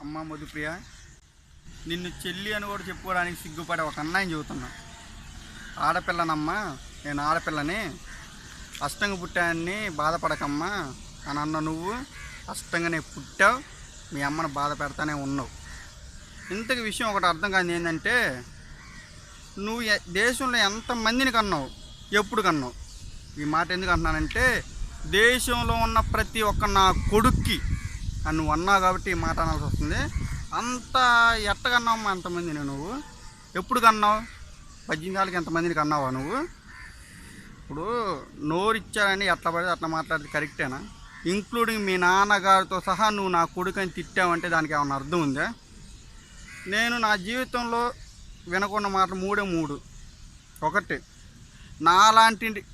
అమ్మ మధుప్రియ, నిన్ను చెల్లి అని కూడా చెప్పుకోవడానికి సిగ్గుపడే ఒక అన్నయ్యని చెబుతున్నా. ఆడపిల్లనమ్మా, నేను ఆడపిల్లని, అష్టంగా పుట్టాన్ని బాధపడకమ్మా అని అన్న నువ్వు అష్టంగానే పుట్టావు, మీ అమ్మను బాధ పెడతానే ఉన్నావు. ఇంతకు విషయం ఒకటి అర్థం కాదు ఏంటంటే, నువ్వు దేశంలో ఎంతమందిని కన్నావు, ఎప్పుడు కన్నావు? ఈ మాట ఎందుకు అంటున్నానంటే, దేశంలో ఉన్న ప్రతి ఒక్క నా కొడుక్కి అని నువ్వు అన్నావు కాబట్టి ఈ మాట అనాల్సి వస్తుంది. అంత ఎట్టకన్నావు అంతమందిని నువ్వు? ఎప్పుడు కన్నావు? 18 ఏళ్ళకి ఎంతమందిని కన్నావా నువ్వు? ఇప్పుడు నోరు ఇచ్చారని ఎట్లా పడితే అట్లా మాట్లాడితే కరెక్టేనా? ఇంక్లూడింగ్ మీ నాన్నగారితో సహా నువ్వు నా కొడుకుని తిట్టావంటే దానికి ఏమన్నా అర్థం ఉందా? నేను నా జీవితంలో వినకున్న మాటలు మూడు. ఒకటి, నాలాంటి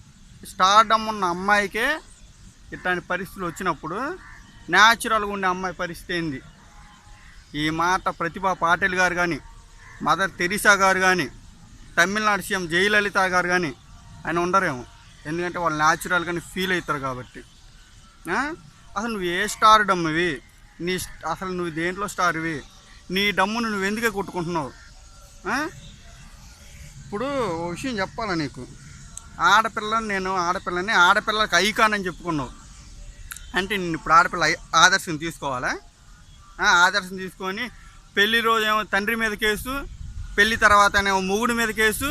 స్టార్డమ్ ఉన్న అమ్మాయికే ఇట్లాంటి పరిస్థితులు వచ్చినప్పుడు న్యాచురల్గా ఉండే అమ్మాయి పరిస్థితి ఏంది? ఈ మాట ప్రతిభా పాటిల్ గారు కానీ, మదర్ తెరీసా గారు కానీ, తమిళనాడు సీఎం జయలలిత గారు కానీ ఆయన ఉండరేమో. ఎందుకంటే వాళ్ళు న్యాచురల్గానే ఫీల్ అవుతారు కాబట్టి. అసలు నువ్వు ఏ స్టార్ డమ్మువి? అసలు నువ్వు దేంట్లో స్టార్వి? నీ డమ్మును నువ్వు ఎందుకే కొట్టుకుంటున్నావు? ఇప్పుడు ఓ విషయం చెప్పాలా నీకు. నేను ఆడపిల్లకి ఐకాన్ అని చెప్పుకున్నావు అంటే నేను ఇప్పుడు ఆడపిల్ల ఆదర్శం తీసుకోవాలా? ఆదర్శం తీసుకొని పెళ్లి రోజేమో తండ్రి మీద కేసు, పెళ్లి తర్వాతనేమో మొగుడు మీద కేసు,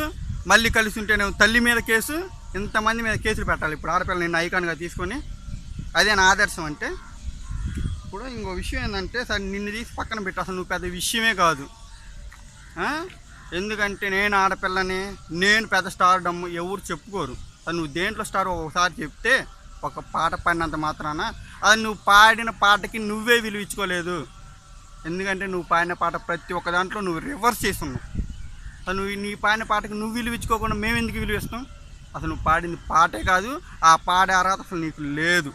మళ్ళీ కలిసి ఉంటేనేమో తల్లి మీద కేసు, ఇంతమంది మీద కేసులు పెట్టాలి ఇప్పుడు ఆడపిల్ల నిన్ను ఐకాన్గా తీసుకొని? అదే నా ఆదర్శం అంటే. ఇప్పుడు ఇంకో విషయం ఏంటంటే, సరే నిన్ను తీసి పక్కన పెట్టు, అసలు నువ్వు పెద్ద విషయమే కాదు. ఎందుకంటే నేను ఆడపిల్లని, నేను పెద్ద స్టార్ డమ్ము ఎవరు చెప్పుకోరు. అది నువ్వు దేంట్లో స్టార్ ఒకసారి చెప్తే, ఒక పాట పాడినంత మాత్రాన అది నువ్వు పాడిన పాటకి నువ్వే విలువ ఇచ్చుకోలేదు. ఎందుకంటే నువ్వు పాడిన పాట ప్రతి ఒక్క దాంట్లో నువ్వు రివర్స్ చేస్తున్నావు. అసలు నువ్వు నీ పాడిన పాటకి నువ్వు విలువ ఇచ్చుకోకుండా మేము ఎందుకు విలువ ఇస్తాం? అసలు నువ్వు పాడింది పాటే కాదు, ఆ పాడే అర్హత అసలు నీకు లేదు.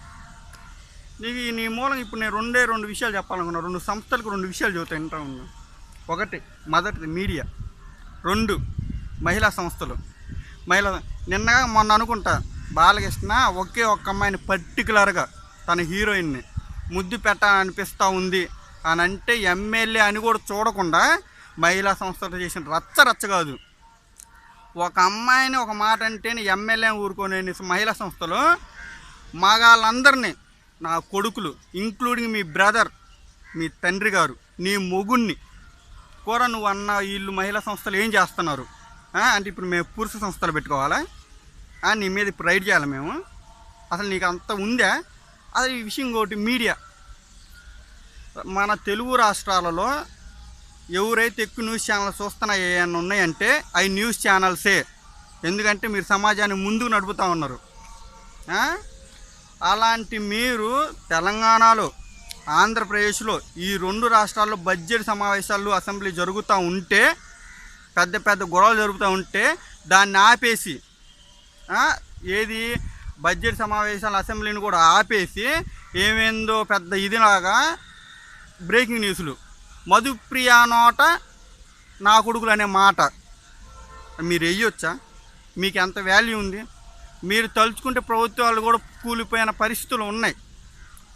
నీ మూలంగా ఇప్పుడు నేను రెండు విషయాలు చెప్పాలనుకున్నా. 2 సంస్థలకు 2 విషయాలు చెబుతా వింటా ఉన్నా. ఒకటి మొదటిది మీడియా, 2 మహిళా సంస్థలు. మొన్న అనుకుంటా బాలకృష్ణ ఒకే ఒక్క అమ్మాయిని పర్టికులర్గా తన హీరోయిన్ని ముద్దు పెట్టాలనిపిస్తూ ఉంది అని అంటే ఎమ్మెల్యే అని కూడా చూడకుండా మహిళా సంస్థలు చేసిన రచ్చ కాదు. ఒక అమ్మాయిని ఒక మాట అంటేనే ఎమ్మెల్యే ఊరుకునే మహిళా సంస్థలు మగాళ్ళందరినీ, నా కొడుకులు ఇంక్లూడింగ్ మీ బ్రదర్, మీ తండ్రి గారు, నీ మొగుణ్ణి కూడా నువ్వు అన్న వీళ్ళు మహిళా సంస్థలు ఏం చేస్తున్నారు అంటే ఇప్పుడు మేము పురుష సంస్థలు పెట్టుకోవాలా? నీ మీద ఇప్పుడు రైడ్ చేయాలి మేము? అసలు నీకు అంత ఉందా? అది ఈ విషయం. ఇంకోటి మీడియా, మన తెలుగు రాష్ట్రాలలో ఎవరైతే ఎక్కువ న్యూస్ ఛానల్స్ చూస్తున్నా ఏమన్నా ఉన్నాయంటే అవి న్యూస్ ఛానల్సే. ఎందుకంటే మీరు సమాజాన్ని ముందుకు నడుపుతూ ఉన్నారు. అలాంటి మీరు తెలంగాణలో, ఆంధ్రప్రదేశ్లో ఈ 2 రాష్ట్రాల్లో బడ్జెట్ సమావేశాలు అసెంబ్లీ జరుగుతూ ఉంటే, పెద్ద గొడవలు జరుగుతూ ఉంటే దాన్ని ఆపేసి, ఏది బడ్జెట్ సమావేశాల అసెంబ్లీని కూడా ఆపేసి ఏమేందో పెద్ద ఇదిలాగా బ్రేకింగ్ న్యూస్లు, మధుప్రియ నోట నా కొడుకులు అనే మాట మీరు వేయొచ్చా? మీకు ఎంత వాల్యూ ఉంది? మీరు తలుచుకుంటే ప్రభుత్వాలు కూడా కూలిపోయిన పరిస్థితులు ఉన్నాయి.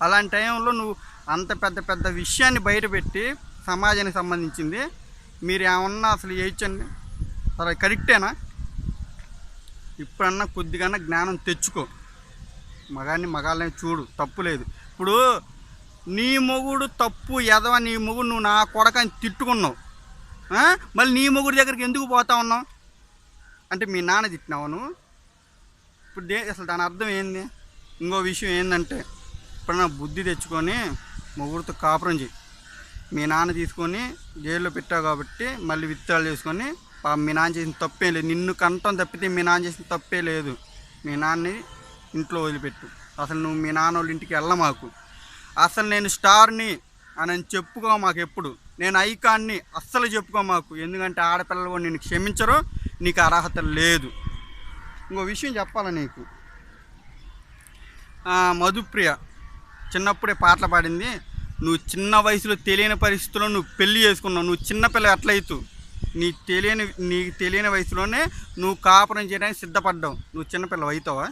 అలాంటి టైంలో నువ్వు అంత పెద్ద విషయాన్ని బయటపెట్టి సమాజానికి సంబంధించింది మీరు ఏమన్నా అసలు వేయచ్చండి? అసలు కరెక్టేనా? ఇప్పుడన్నా కొద్దిగా జ్ఞానం తెచ్చుకో. మగాళ్ళని చూడు, తప్పు లేదు. ఇప్పుడు నీ మొగుడు తప్పు ఎదవ, నీ మొగుడు నువ్వు నా కొడకని తిట్టుకున్నావు, మళ్ళీ నీ మొగుడు దగ్గరికి ఎందుకు పోతా ఉన్నావు? అంటే మీ నాన్న తిట్టినావు నువ్వు? ఇప్పుడు అసలు దాని అర్థం ఏంది? ఇంకో విషయం ఏంటంటే, ఇప్పుడన్నా బుద్ధి తెచ్చుకొని మొగుడితో కాపురం చేయి. మీ నాన్న తీసుకొని జైల్లో పెట్టావు కాబట్టి మళ్ళీ విత్డ్రాల్ చేసుకొని, మీ నాన్న చేసిన తప్పే లేదు, నిన్ను కంటం తప్పితే మీ నాన్న చేసిన తప్పే లేదు. మీ నాన్నని ఇంట్లో వదిలిపెట్టు. అసలు నువ్వు మీ నాన్న వాళ్ళ ఇంటికి వెళ్ళమాకు. అసలు నేను స్టార్ని అని చెప్పుకో మాకు ఎప్పుడు. నేను ఐకాన్ని అస్సలు చెప్పుకో మాకు. ఎందుకంటే ఆడపిల్లలు కూడా నిన్ను క్షమించరు, నీకు అర్హత లేదు. ఇంకో విషయం చెప్పాలా నీకు. మధుప్రియ చిన్నప్పుడే పాటలు పాడింది. నువ్వు చిన్న వయసులో తెలియని పరిస్థితుల్లో నువ్వు పెళ్లి చేసుకున్నావు. నువ్వు చిన్నపిల్ల ఎట్లయితు? నీకు తెలియని వయసులోనే నువ్వు కాపురం చేయడానికి సిద్ధపడ్డావు. నువ్వు చిన్నపిల్ల అవుతావా?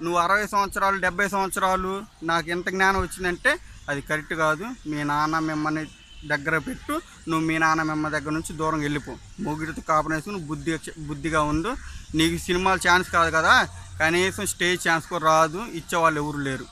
నువ్వు 60 సంవత్సరాలు 70 సంవత్సరాలు నాకు ఎంత జ్ఞానం వచ్చిందంటే అది కరెక్ట్ కాదు. మీ నాన్న మిమ్మల్ని దగ్గర పెట్టు, నువ్వు మీ నాన్న మిమ్మ దగ్గర నుంచి దూరం వెళ్ళిపో. మొగుడితో కాపురం నువ్వు బుద్ధిగా ఉండు. నీకు సినిమాలు ఛాన్స్ కాదు కదా, కనీసం స్టేజ్ ఛాన్స్ కూడా రాదు, ఇచ్చేవాళ్ళు ఎవరు లేరు.